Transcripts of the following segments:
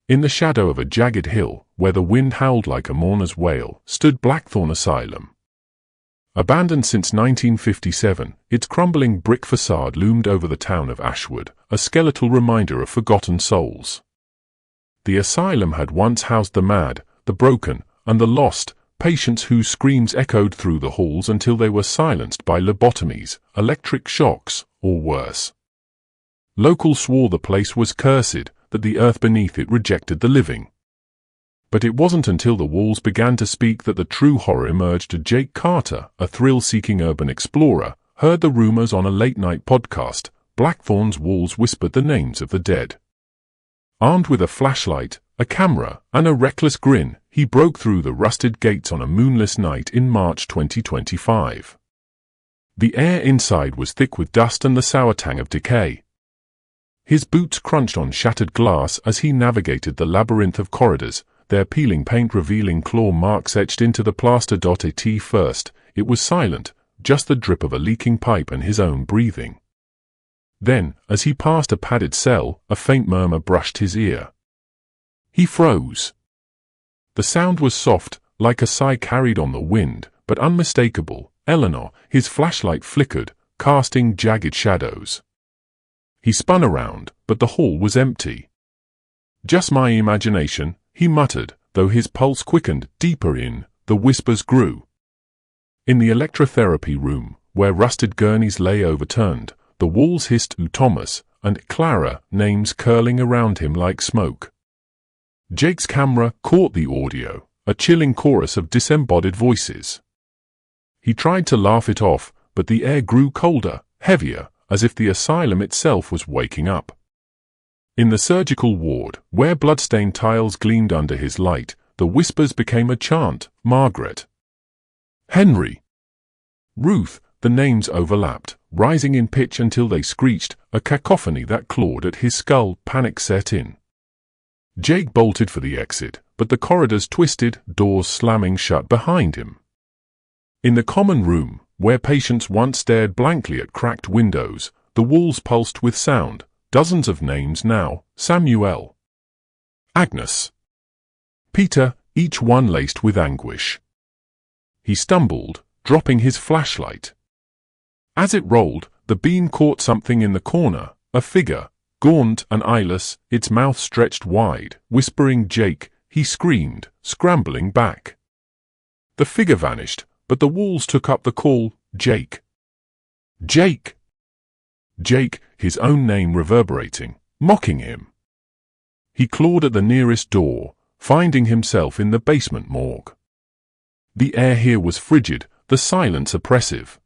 In the shadow of a jagged hill, where the wind howled like a mourner's wail, stood Blackthorn Asylum. Abandoned since 1957, its crumbling brick facade loomed over the town of Ashwood, a skeletal reminder of forgotten souls. The asylum had once housed the mad, the broken, and the lost, patients whose screams echoed through the halls until they were silenced by lobotomies, electric shocks, or worse. Locals swore the place was cursed, that the earth beneath it rejected the living. But it wasn't until the walls began to speak that the true horror emerged. Jake Carter, a thrill-seeking urban explorer, heard the rumors on a late-night podcast. Blackthorn's walls whispered the names of the dead. Armed with a flashlight, a camera, and a reckless grin, he broke through the rusted gates on a moonless night in March 2025. The air inside was thick with dust and the sour tang of decay. His boots crunched on shattered glass as he navigated the labyrinth of corridors, their peeling paint revealing claw marks etched into the plaster. At first, it was silent, just the drip of a leaking pipe and his own breathing. Then, as he passed a padded cell, a faint murmur brushed his ear. He froze. The sound was soft, like a sigh carried on the wind, but unmistakable. Eleanor, his flashlight flickered, casting jagged shadows. He spun around, but the hall was empty. "Just my imagination," he muttered, though his pulse quickened. Deeper in, the whispers grew. In the electrotherapy room, where rusted gurneys lay overturned, the walls hissed Thomas and Clara, names curling around him like smoke. Jake's camera caught the audio, a chilling chorus of disembodied voices. He tried to laugh it off, but the air grew colder, heavier, as if the asylum itself was waking up. In the surgical ward, where blood-stained tiles gleamed under his light, the whispers became a chant. Margaret. Henry. Ruth. The names overlapped, rising in pitch until they screeched, a cacophony that clawed at his skull. Panic set in. Jake bolted for the exit, but the corridors twisted, doors slamming shut behind him. In the common room, where patients once stared blankly at cracked windows, the walls pulsed with sound, dozens of names now. Samuel. Agnes. Peter, each one laced with anguish. He stumbled, dropping his flashlight. As it rolled, the beam caught something in the corner, a figure, gaunt and eyeless, its mouth stretched wide, whispering Jake. He screamed, scrambling back. The figure vanished, but the walls took up the call. Jake. Jake. Jake, his own name reverberating, mocking him. He clawed at the nearest door, finding himself in the basement morgue. The air here was frigid, the silence oppressive.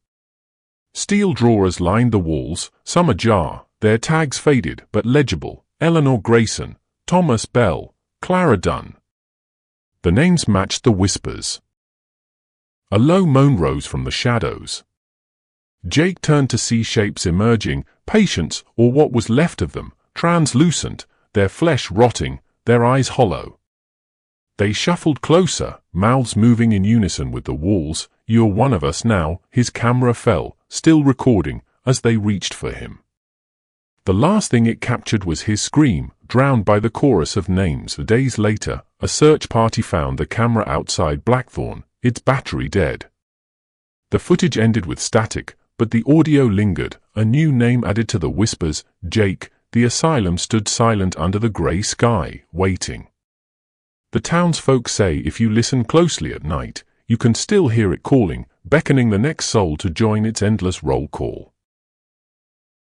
Steel drawers lined the walls, some ajar, their tags faded but legible. Eleanor Grayson, Thomas Bell, Clara Dunn. The names matched the whispers. A low moan rose from the shadows. Jake turned to see shapes emerging, patients, or what was left of them, translucent, their flesh rotting, their eyes hollow. They shuffled closer, mouths moving in unison with the walls. "You're one of us now." His camera fell, still recording, as they reached for him. The last thing it captured was his scream, drowned by the chorus of names. Days later, a search party found the camera outside Blackthorn, its battery dead. The footage ended with static, but the audio lingered, a new name added to the whispers. Jake. The asylum stood silent under the grey sky, waiting. The townsfolk say if you listen closely at night, you can still hear it calling, beckoning the next soul to join its endless roll call.